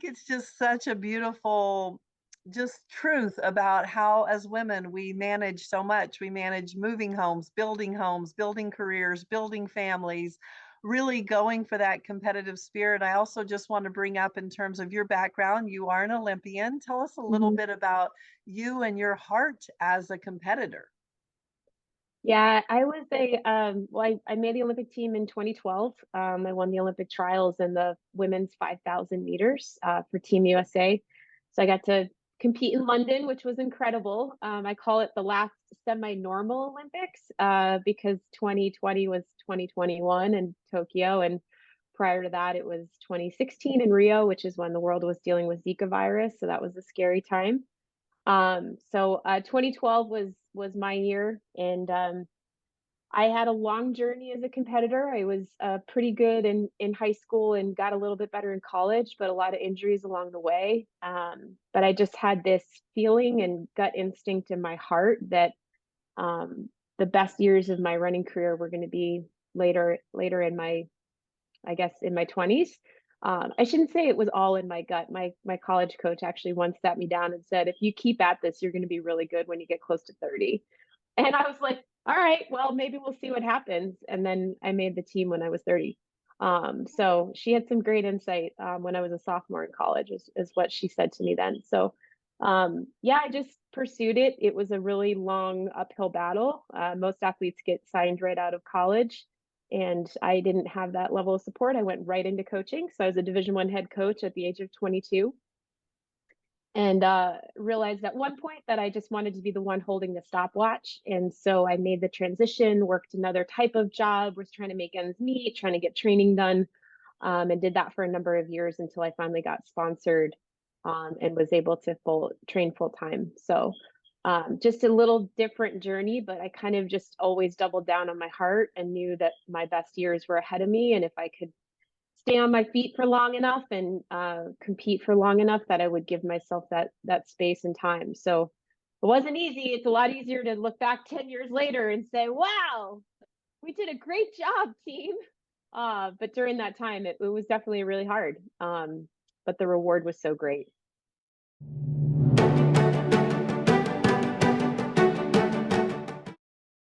it's just such a beautiful just truth about how as women we manage so much. We manage moving homes, building careers, building families, really going for that competitive spirit. I also just want to bring up in terms of your background, you are an Olympian. Tell us a little Mhm. bit about you and your heart as a competitor. Yeah, I was I made the Olympic team in 2012. I won the Olympic trials in the women's 5,000 meters for Team USA. So I got to compete in London, which was incredible. I call it the last semi-normal Olympics because 2020 was 2021 in Tokyo, and prior to that, it was 2016 in Rio, which is when the world was dealing with Zika virus. So that was a scary time. 2012 was my year, and I had a long journey as a competitor. I was pretty good in high school and got a little bit better in college, but a lot of injuries along the way. But I just had this feeling and gut instinct in my heart that um, the best years of my running career were going to be later in my, I guess, in my 20s. I shouldn't say it was all in my gut. My college coach actually once sat me down and said, "If you keep at this, you're going to be really good when you get close to 30." And I was like, "All right, well, maybe we'll see what happens." And then I made the team when I was 30. So she had some great insight when I was a sophomore in college, is what she said to me then. So yeah, I just pursued it. It was a really long uphill battle. Most athletes get signed right out of college, and I didn't have that level of support. I went right into coaching. So I was a Division I head coach at the age of 22, and realized at one point that I just wanted to be the one holding the stopwatch. And so I made the transition, worked another type of job, was trying to make ends meet, trying to get training done, and did that for a number of years until I finally got sponsored and was able to train full time. So just a little different journey, but I kind of just always doubled down on my heart and knew that my best years were ahead of me. And if I could stay on my feet for long enough and compete for long enough, that I would give myself that space and time. So it wasn't easy. It's a lot easier to look back 10 years later and say, "Wow, we did a great job, team." But during that time, it was definitely really hard. But the reward was so great.